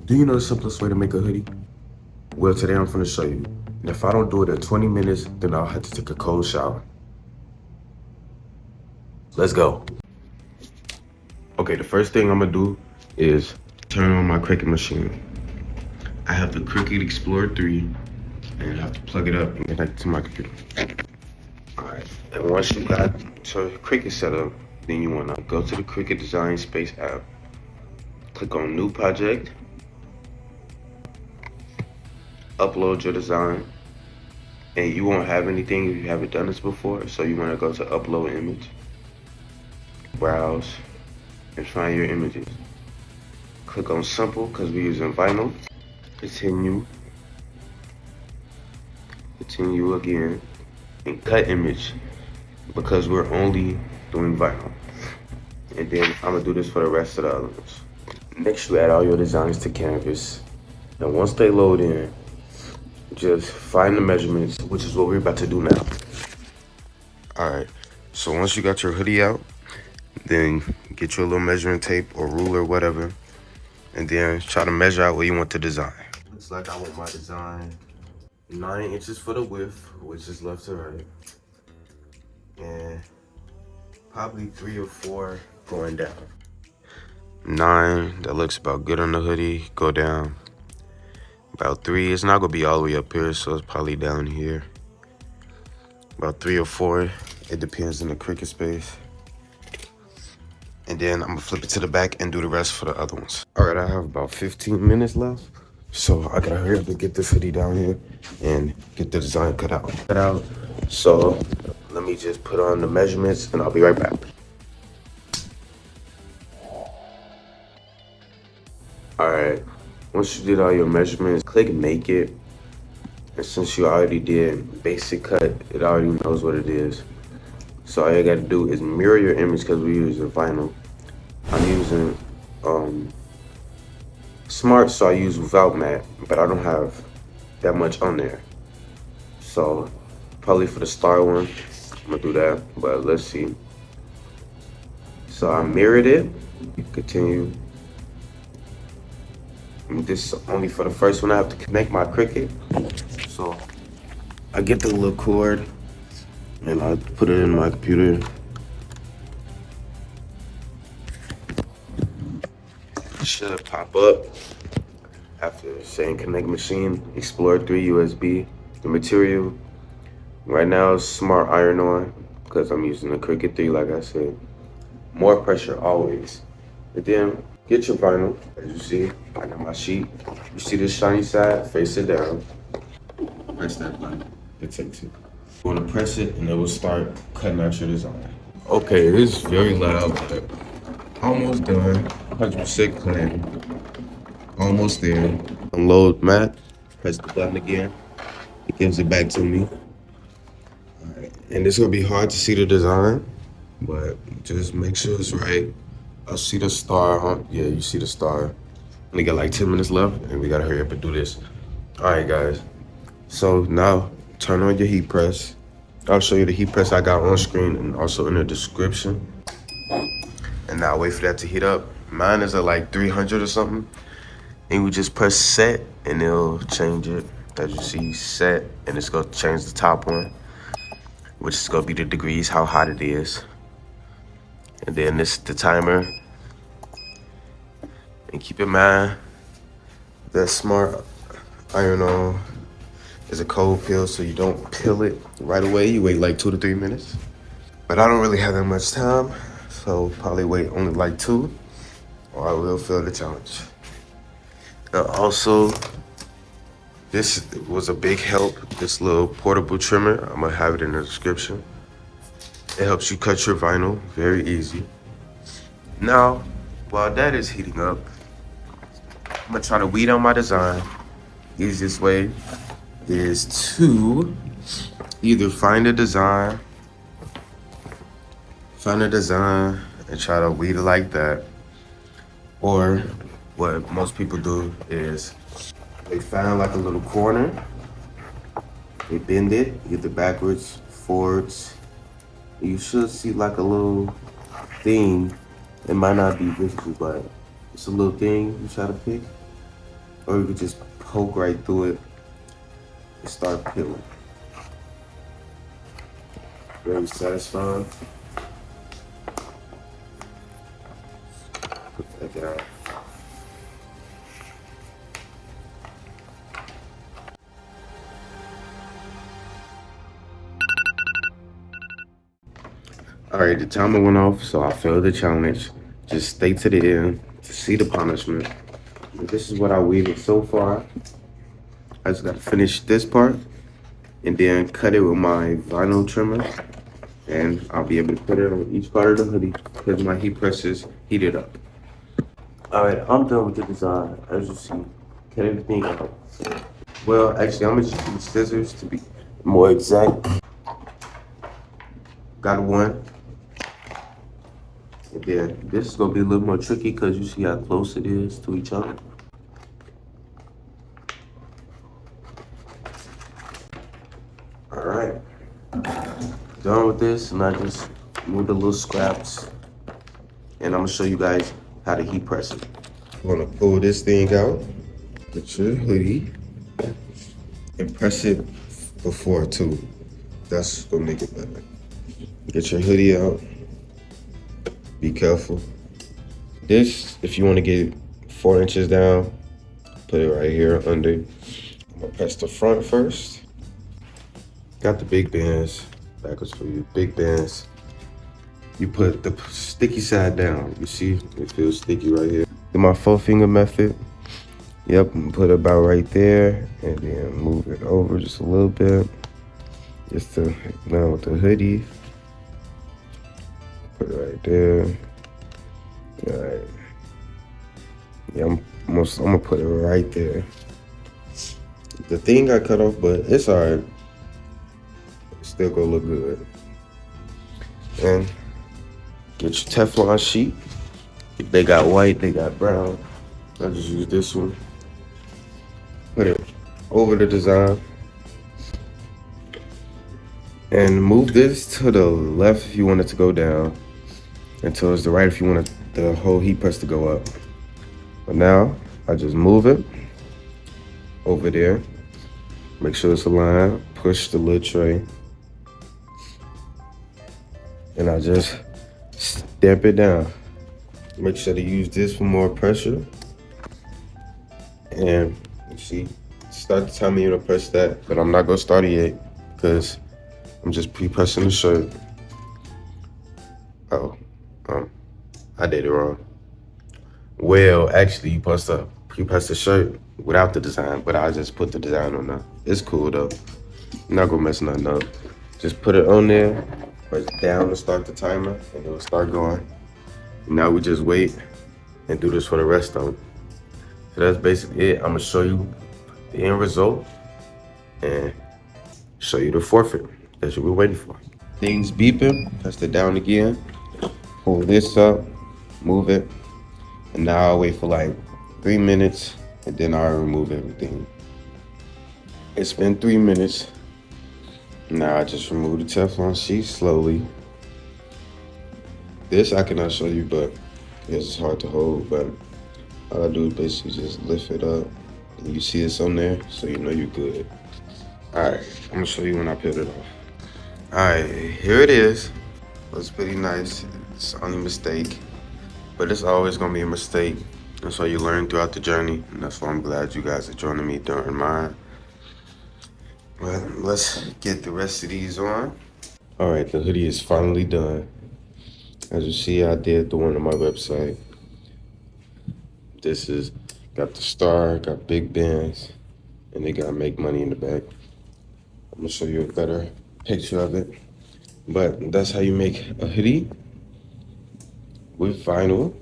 Do you know the simplest way to make a hoodie? Well, today I'm gonna show you. And if I don't do it in 20 minutes, then I'll have to take a cold shower. Let's go. Okay, the first thing I'm gonna do is turn on my Cricut machine. I have the Cricut Explorer 3, and I have to plug it up and connect it to my computer. All right, and once you got your Cricut set up, then you wanna go to the Cricut Design Space app, click on New Project, upload your design, and you won't have anything if you haven't done this before, so you wanna go to Upload Image, Browse, and find your images. Click on Simple, because we're using vinyl. Continue again, and Cut Image, because we're only doing vinyl. And then I'm gonna do this for the rest of the other ones. Next, you add all your designs to Canvas. And once they load in, just find the measurements, which is what we're about to do now. All right, so once you got your hoodie out, then get your little measuring tape or ruler, whatever, and then try to measure out what you want to design. Looks like I want my design 9 inches for the width, which is left to right, and probably 3 or 4 going down. 9, that looks about good on the hoodie. Go down about 3. It's not gonna be all the way up here, so it's probably down here. About 3 or 4. It depends on the Cricut space. And then I'm gonna flip it to the back and do the rest for the other ones. All right, I have about 15 minutes left, so I gotta hurry up and get this hoodie down here and get the design cut out. So let me just put on the measurements and I'll be right back. All right, once you did all your measurements, click Make It. And since you already did basic cut, it already knows what it is. So all you gotta do is mirror your image, because we're using vinyl. I'm using Smart, so I use without matte, but I don't have that much on there. So probably for the star one, I'm gonna do that, but let's see. So I mirrored it, continue. And this is only for the first one. I have to connect my Cricut. So I get the little cord and I put it in my computer. It should pop up after saying connect machine, Explorer 3 USB. The material right now is Smart Iron-On, because I'm using the Cricut 3, like I said. More pressure always. And then get your vinyl. As you see, I got my sheet. You see this shiny side? Face it down. Press that button. It takes it. You want to press it and it will start cutting out your design. Okay, it is very loud, but almost done. 100% clean. Almost there. Unload matte. Press the button again. It gives it back to me. All right. And it's gonna be hard to see the design, but just make sure it's right. I see the star, huh? Yeah, you see the star. We got like 10 minutes left, and we gotta hurry up and do this. All right, guys. So now, turn on your heat press. I'll show you the heat press I got on screen and also in the description. And now wait for that to heat up. Mine is at like 300 or something. And we just press set, and it'll change it. As you see, set, and it's gonna change the top one, which is gonna be the degrees, how hot it is. And then this is the timer. And keep in mind that Smart Iron-On is a cold peel, so you don't peel it right away. You wait like 2 to 3 minutes. But I don't really have that much time, so probably wait only like 2, or I will fail the challenge. Also, this was a big help, this little portable trimmer. I'm gonna have it in the description. It helps you cut your vinyl very easy. Now, while that is heating up, I'm gonna try to weed out my design. Easiest way is to either find a design and try to weed it like that, or what most people do is they find like a little corner, they bend it either backwards, forwards. You should see like a little thing. It might not be visible, but it's a little thing you try to pick. or you could just poke right through it and start peeling. Very satisfying. Put that down. All right, the timer went off, so I failed the challenge. Just stay to the end to see the punishment. And this is what I weaved so far. I just gotta finish this part and then cut it with my vinyl trimmer. And I'll be able to put it on each part of the hoodie because my heat press is heated up. All right, I'm done with the design. As you see, cut everything out. Well, actually, I'm gonna just use scissors to be more exact. Got one. And then this is gonna be a little more tricky because you see how close it is to each other. All right, done with this, and I just move the little scraps, and I'm gonna show you guys how to heat press it. I'm gonna pull this thing out with your hoodie and press it before too. That's gonna make it better. Get your hoodie out. Be careful. This, if you want to get 4 inches down, put it right here under. I'm gonna press the front first. Got the BigBandz backwards for you. BigBandz. You put the sticky side down. You see, it feels sticky right here. Do my 4-finger method. Yep, and put it about right there, and then move it over just a little bit, just to down with the hoodie. Put it right there. All right. Yeah, I'm gonna put it right there. The thing got cut off, but it's alright. It's still gonna look good. And get your Teflon sheet. They got white, they got brown. I just use this one. Put it over the design. And move this to the left if you want it to go down, and towards the right if you want the whole heat press to go up. But now, I just move it over there. Make sure it's aligned. Push the little tray. And I just stamp it down. Make sure to use this for more pressure. And you see, start the timer, you're gonna press that, but I'm not gonna start it yet because I'm just pre-pressing the shirt. Oh, I did it wrong. Well, actually, you're supposed to pre-press the shirt without the design, but I just put the design on there. It's cool though. I'm not gonna mess nothing up. Just put it on there, press down to start the timer, and it'll start going. And now we just wait and do this for the rest of them. So that's basically it. I'm gonna show you the end result and show you the forfeit that you've been waiting for. Things beeping, press it down again, pull this up, move it, and now I'll wait for like 3 minutes and then I'll remove everything. It's been 3 minutes. Now I just remove the Teflon sheet slowly. This I cannot show you, but it's hard to hold, but all I do is basically just lift it up and you see it's on there, so you know you're good. All right, I'm gonna show you when I peel it off. All right, here it is. Looks pretty nice. It's the only mistake, but it's always gonna be a mistake. That's why you learn throughout the journey, and that's why I'm glad you guys are joining me during mine. Well, let's get the rest of these on. All right, the hoodie is finally done. As you see, I did the one on my website. This is, got the star, got BigBandz, and they got Make Money in the back. I'm gonna show you a better picture of it. But that's how you make a hoodie with vinyl.